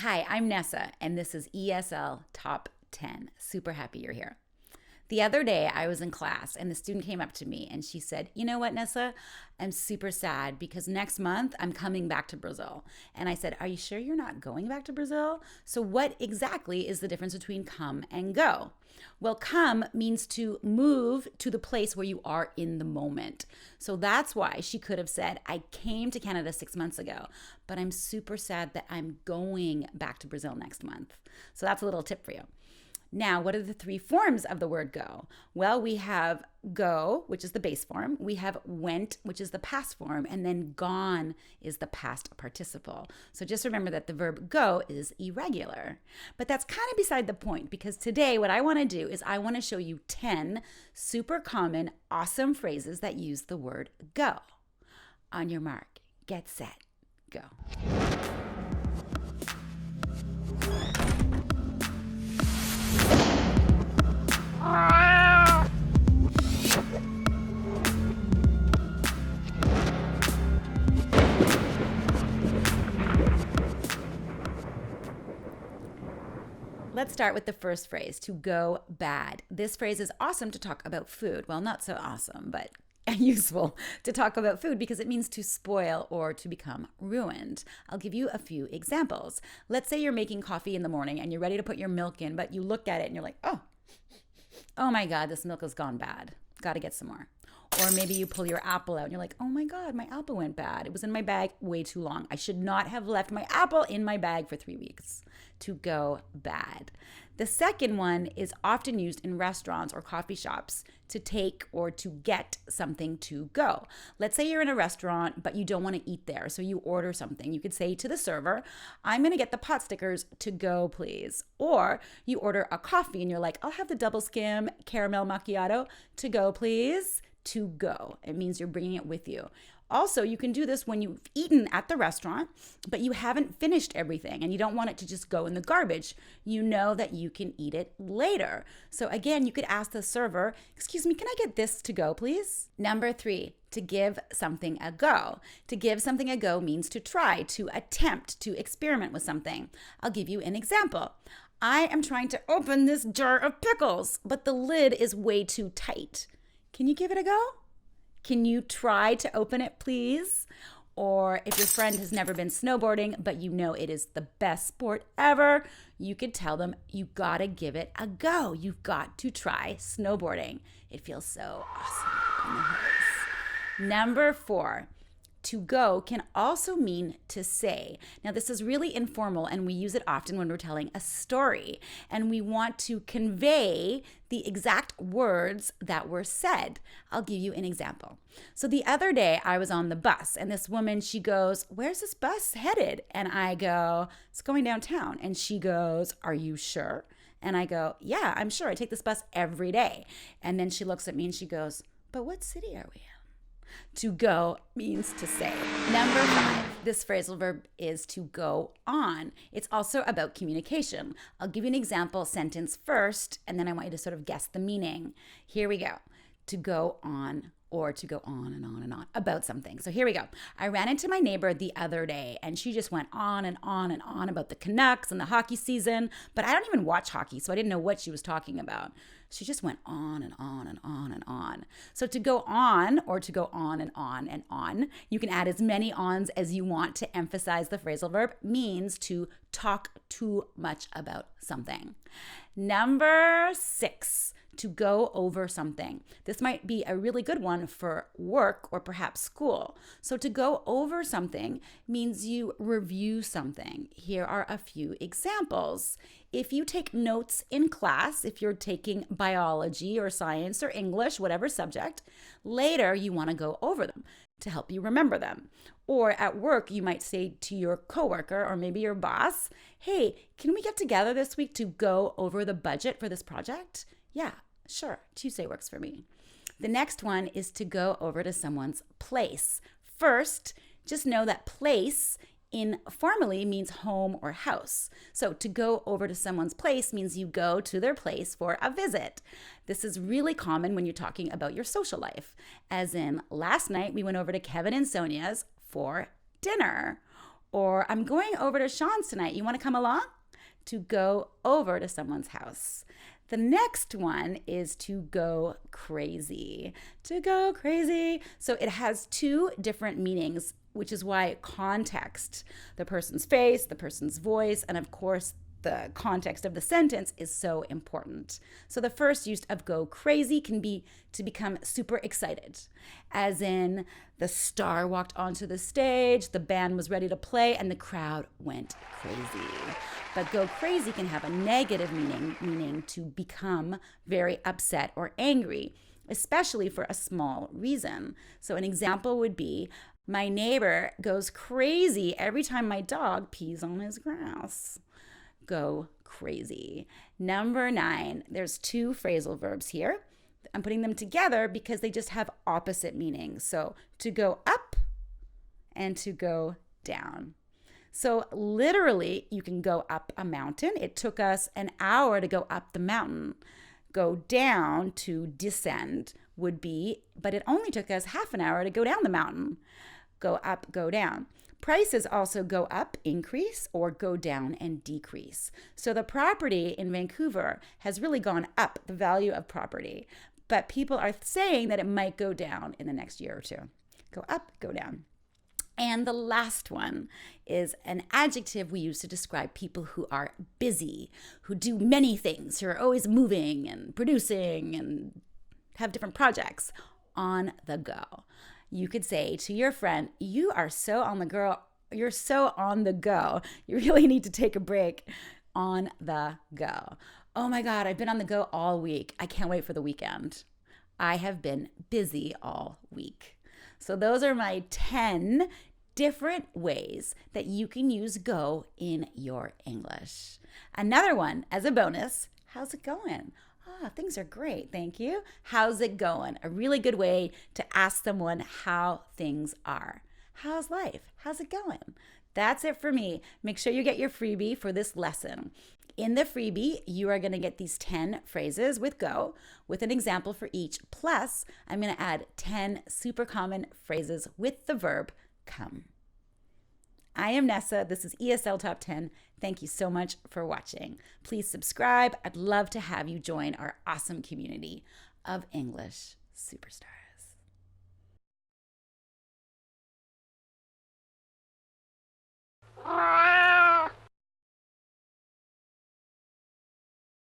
Hi, I'm Nessa, and this is ESL Top 10. Super happy you're here. The other day, I was in class, and the student came up to me and she said, "You know what, Nessa? I'm super sad because next month I'm coming back to Brazil." And I said, "Are you sure you're not going back to Brazil? So, what exactly is the difference between come and go?" Well, come means to move to the place where you are in the moment. So that's why she could have said, "I came to Canada 6 months ago, but I'm super sad that I'm going back to Brazil next month." So that's a little tip for you. Now, what are the three forms of the word go? Well, we have go, which is the base form. We have went, which is the past form. And then gone is the past participle. So just remember that the verb go is irregular. But that's kind of beside the point, because today what I want to do is I want to show you 10 super common, awesome phrases that use the word go. On your mark, get set, go. Let's start with the first phrase, to go bad. This phrase is awesome to talk about food. Well, not so awesome, but useful to talk about food because it means to spoil or to become ruined. I'll give you a few examples. Let's say you're making coffee in the morning and you're ready to put your milk in, but you look at it and you're like, oh my God, this milk has gone bad. Got to get some more. Or maybe you pull your apple out and you're like, "Oh my God, my apple went bad. It was in my bag way too long. I should not have left my apple in my bag for 3 weeks." To go bad. The second one is often used in restaurants or coffee shops to take or to get something to go. Let's say you're in a restaurant, but you don't want to eat there. So you order something. You could say to the server, "I'm going to get the pot stickers to go, please." Or you order a coffee and you're like, "I'll have the double skim caramel macchiato to go, please." To go. It means you're bringing it with you. Also, you can do this when you've eaten at the restaurant, but you haven't finished everything and you don't want it to just go in the garbage. You know that you can eat it later. So again, you could ask the server, "Excuse me, can I get this to go, please?" Number 3, to give something a go. To give something a go means to try, to attempt, to experiment with something. I'll give you an example. "I am trying to open this jar of pickles, but the lid is way too tight. Can you give it a go? Can you try to open it, please?" Or if your friend has never been snowboarding, but you know it is the best sport ever, you could tell them you gotta give it a go. You've got to try snowboarding. It feels so awesome in the hills. Number 4. To go can also mean to say. Now, this is really informal, and we use it often when we're telling a story, and we want to convey the exact words that were said. I'll give you an example. So the other day, I was on the bus, and this woman, she goes, "Where's this bus headed?" And I go, "It's going downtown." And she goes, "Are you sure?" And I go, "Yeah, I'm sure. I take this bus every day." And then she looks at me and she goes, "But what city are we in?" To go means to say. Number 5, this phrasal verb is to go on. It's also about communication. I'll give you an example sentence first, and then I want you to sort of guess the meaning. Here we go. To go on, or to go on and on and on about something. So here we go. "I ran into my neighbor the other day and she just went on and on and on about the Canucks and the hockey season, but I don't even watch hockey, so I didn't know what she was talking about. She just went on and on and on and on." So to go on, or to go on and on and on, you can add as many ons as you want to emphasize the phrasal verb, means to talk too much about something. Number 6, to go over something. This might be a really good one for work or perhaps school. So to go over something means you review something. Here are a few examples. If you take notes in class, if you're taking biology or science or English, whatever subject, later you want to go over them to help you remember them. Or at work, you might say to your coworker or maybe your boss, "Hey, can we get together this week to go over the budget for this project?" "Yeah, sure. Tuesday works for me." The next one is to go over to someone's place. First, just know that place informally means home or house. So to go over to someone's place means you go to their place for a visit. This is really common when you're talking about your social life. As in, last night we went over to Kevin and Sonia's for dinner. Or I'm going over to Sean's tonight. You want to come along? To go over to someone's house. The next one is to go crazy. To go crazy. So it has two different meanings, which is why context, the person's face, the person's voice, and of course, the context of the sentence is so important. So the first use of go crazy can be to become super excited, as in the star walked onto the stage, the band was ready to play, and the crowd went crazy. But go crazy can have a negative meaning to become very upset or angry, especially for a small reason. So an example would be, my neighbor goes crazy every time my dog pees on his grass. Go crazy. Number 9, there's two phrasal verbs here. I'm putting them together because they just have opposite meanings. So to go up and to go down. So literally, you can go up a mountain. It took us an hour to go up the mountain. Go down, to descend, would be, but it only took us half an hour to go down the mountain. Go up, go down. Prices also go up, increase, or go down and decrease. So the property in Vancouver has really gone up, the value of property. But people are saying that it might go down in the next year or two. Go up, go down. And the last one is an adjective we use to describe people who are busy, who do many things, who are always moving and producing and have different projects. On the go. You could say to your friend, you are so on the go. You're so on the go. You really need to take a break. On the go. Oh my God, I've been on the go all week. I can't wait for the weekend. I have been busy all week. So those are my 10 different ways that you can use go in your English. Another one as a bonus, how's it going? Things are great, thank you. How's it going? A really good way to ask someone how things are. How's life? How's it going? That's it for me. Make sure you get your freebie for this lesson. In the freebie, you are going to get these 10 phrases with go, with an example for each. Plus, I'm going to add 10 super common phrases with the verb come. I am Nessa. This is ESL Top 10. Thank you so much for watching. Please subscribe. I'd love to have you join our awesome community of English superstars.